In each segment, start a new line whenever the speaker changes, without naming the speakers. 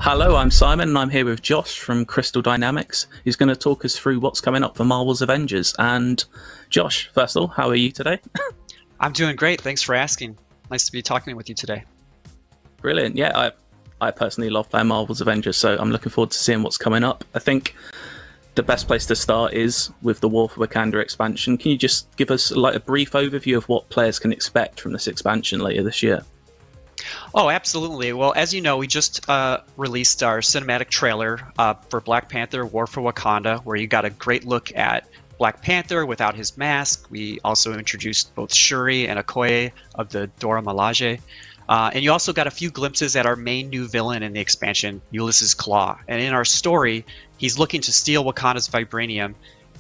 Hello, I'm Simon, and I'm here with Josh from Crystal Dynamics. He's going to talk us through what's coming up for Marvel's Avengers. And Josh, first of all, how are you today?
I'm doing great. Thanks for asking. Nice to be talking with you today.
Brilliant. Yeah, I personally love playing Marvel's Avengers, so I'm looking forward to seeing what's coming up. I think the best place to start is with the War for Wakanda expansion. Can you just give us a brief overview of what players can expect from this expansion later this year?
Oh, absolutely. Well, as you know, we just released our cinematic trailer for Black Panther War for Wakanda, where you got a great look at Black Panther without his mask. We also introduced both Shuri and Okoye of the Dora Milaje. And you also got a few glimpses at our main new villain in the expansion, Ulysses Klaue. And in our story, he's looking to steal Wakanda's vibranium,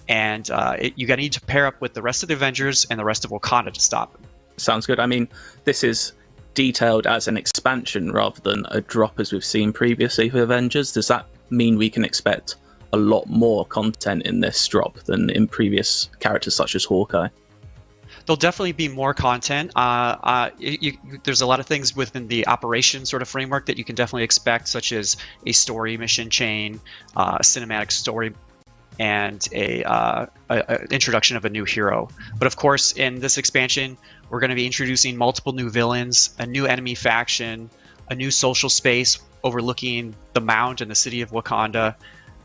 and you're going to need to pair up with the rest of the Avengers and the rest of Wakanda to stop him.
Sounds good. I mean, this is detailed as an expansion rather than a drop as we've seen previously for Avengers. Does that mean we can expect a lot more content in this drop than in previous characters such as Hawkeye?
There'll definitely be more content. There's a lot of things within the operation sort of framework that you can definitely expect, such as a story mission chain, a cinematic story, and a introduction of a new hero. But of course, in this expansion, we're going to be introducing multiple new villains, a new enemy faction, a new social space overlooking the Mound and the city of Wakanda,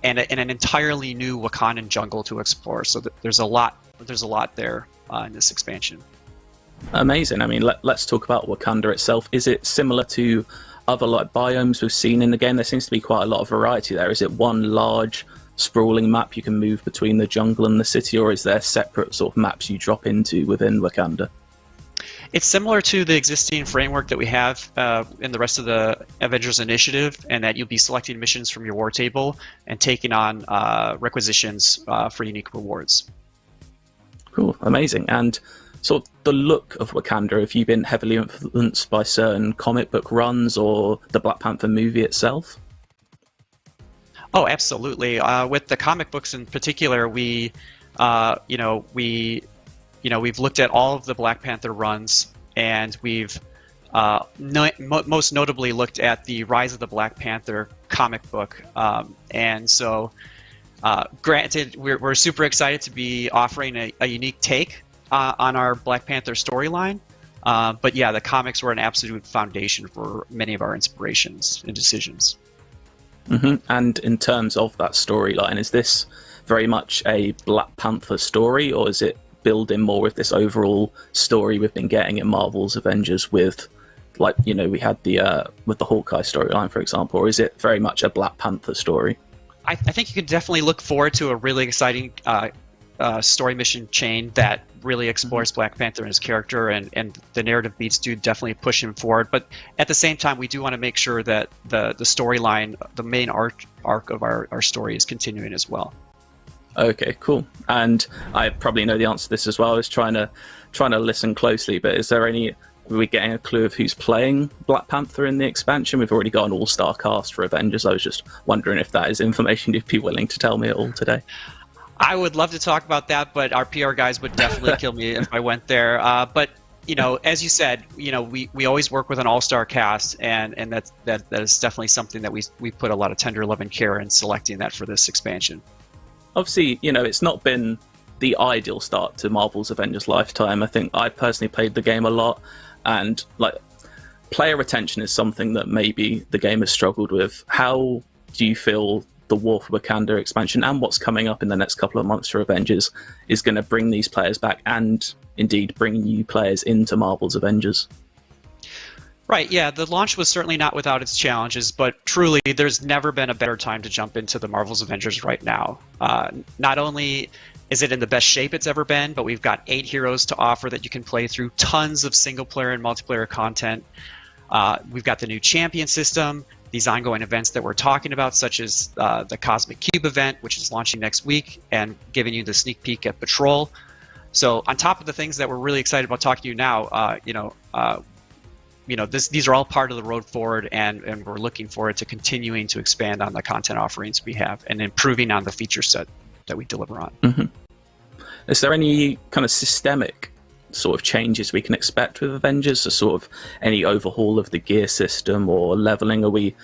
and an entirely new Wakandan jungle to explore. So there's a lot there in this expansion.
Amazing. I mean, let's talk about Wakanda itself. Is it similar to other biomes we've seen in the game? There seems to be quite a lot of variety there. Is it one large sprawling map you can move between the jungle and the city, or is there separate sort of maps you drop into within Wakanda?
It's similar to the existing framework that we have in the rest of the Avengers Initiative, and that you'll be selecting missions from your war table and taking on requisitions for unique rewards.
Cool, amazing. And sort of the look of Wakanda, have you been heavily influenced by certain comic book runs or the Black Panther movie itself?
Oh, absolutely. With the comic books in particular, we've looked at all of the Black Panther runs, and we've most notably looked at the Rise of the Black Panther comic book. And so, granted, we're super excited to be offering a unique take on our Black Panther storyline. But yeah, the comics were an absolute foundation for many of our inspirations and decisions.
Mm-hmm. And in terms of that storyline, is this very much a Black Panther story, or is it building more with this overall story we've been getting in Marvel's Avengers with, we had with the Hawkeye storyline, for example, or is it very much a Black Panther story?
I think you can definitely look forward to a really exciting story mission chain that really explores Black Panther and his character, and the narrative beats do definitely push him forward. But at the same time, we do want to make sure that the storyline, the main arc of our story, is continuing as well.
Okay, cool. And I probably know the answer to this as well. I was trying to listen closely, but are we getting a clue of who's playing Black Panther in the expansion? We've already got an all-star cast for Avengers. I was just wondering if that is information you'd be willing to tell me at all today.
I would love to talk about that, but our PR guys would definitely kill me if I went there. But as you said, we always work with an all-star cast, and that is definitely something that we put a lot of tender love and care in selecting that for this expansion.
Obviously, it's not been the ideal start to Marvel's Avengers lifetime. I think I personally played the game a lot, and player retention is something that maybe the game has struggled with. How do you feel the War for Wakanda expansion and what's coming up in the next couple of months for Avengers is going to bring these players back and indeed bring new players into Marvel's Avengers?
Right, yeah, the launch was certainly not without its challenges, but truly there's never been a better time to jump into the Marvel's Avengers right now. Not only is it in the best shape it's ever been, but we've got 8 heroes to offer that you can play through, tons of single-player and multiplayer content. We've got the new champion system, these ongoing events that we're talking about, such as the Cosmic Cube event, which is launching next week and giving you the sneak peek at Patrol. So on top of the things that we're really excited about talking to you now, these are all part of the road forward, and we're looking forward to continuing to expand on the content offerings we have and improving on the feature set that we deliver on.
Mm-hmm. Is there any kind of systemic sort of changes we can expect with Avengers, or sort of any overhaul of the gear system or leveling? Are we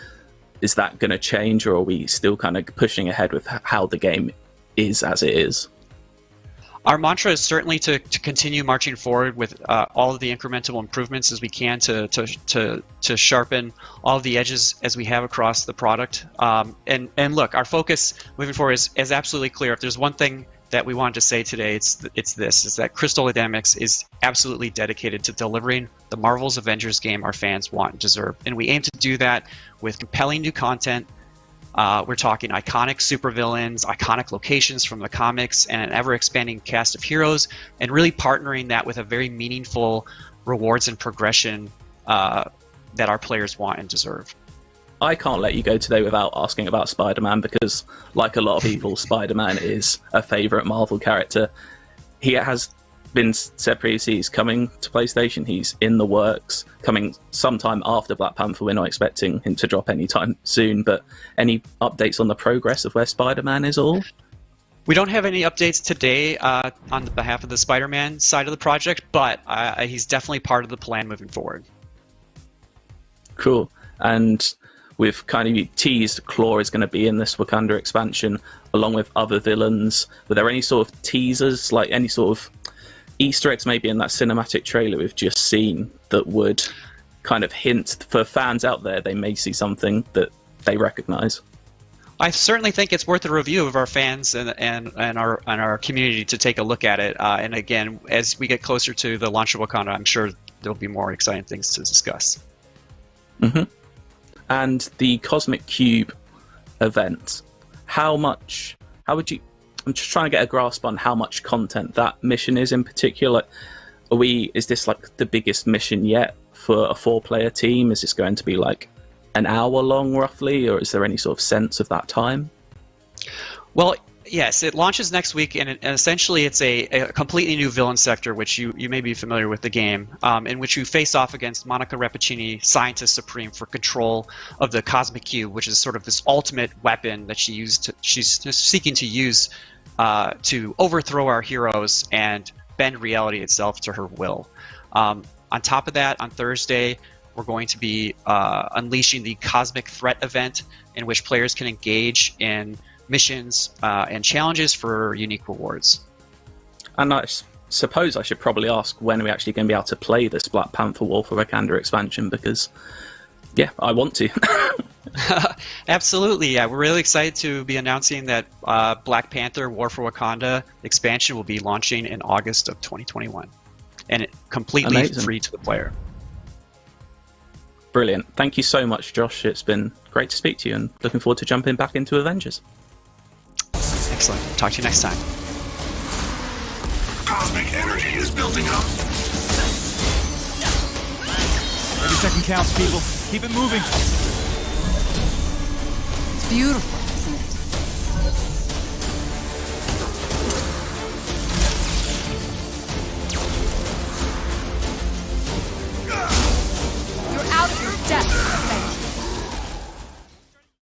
is that going to change, or are we still kind of pushing ahead with how the game is as it is?
Our mantra is certainly to continue marching forward with all of the incremental improvements as we can to sharpen all of the edges as we have across the product. And look, our focus moving forward is absolutely clear. If there's one thing that we wanted to say today, it's that Crystal Dynamics is absolutely dedicated to delivering the Marvel's Avengers game our fans want and deserve. And we aim to do that with compelling new content. We're talking iconic supervillains, iconic locations from the comics, and an ever-expanding cast of heroes, and really partnering that with a very meaningful rewards and progression that our players want and deserve.
I can't let you go today without asking about Spider-Man, because, like a lot of people, Spider-Man is a favourite Marvel character. He has been said previously he's coming to PlayStation. He's in the works, coming sometime after Black Panther. We're not expecting him to drop anytime soon, but any updates on the progress of where Spider-Man is all?
We don't have any updates today on the behalf of the Spider-Man side of the project, but he's definitely part of the plan moving forward.
Cool. And we've kind of teased Klaue is going to be in this Wakanda expansion, along with other villains. Were there any sort of teasers, like any sort of Easter eggs maybe in that cinematic trailer we've just seen that would kind of hint for fans out there they may see something that they recognize?
I certainly think it's worth a review of our fans and our community to take a look at it. And again, as we get closer to the launch of Wakanda, I'm sure there'll be more exciting things to discuss.
Mm-hmm. And the Cosmic Cube event, I'm just trying to get a grasp on how much content that mission is in particular. Is this like the biggest mission yet for a 4-player team? Is this going to be like an hour long roughly, or is there any sort of sense of that time?
Well, yes, it launches next week, and essentially it's a completely new villain sector, which you may be familiar with the game, in which you face off against Monica Rappaccini, Scientist Supreme, for control of the Cosmic Cube, which is sort of this ultimate weapon that she's seeking to use to overthrow our heroes and bend reality itself to her will. On top of that, on Thursday, we're going to be unleashing the Cosmic Threat event, in which players can engage in missions and challenges for unique rewards. And
I suppose I should probably ask when are we actually going to be able to play this Black Panther War for Wakanda expansion, because yeah, I want to.
Absolutely, yeah. We're really excited to be announcing that Black Panther War for Wakanda expansion will be launching in August of 2021, and completely
Amazing.
Free to the player.
Brilliant. Thank you so much, Josh. It's been great to speak to you, and looking forward to jumping back into Avengers.
Excellent. Talk to you next time.
Cosmic energy is building up.
Every second counts, people. Keep it moving.
It's beautiful.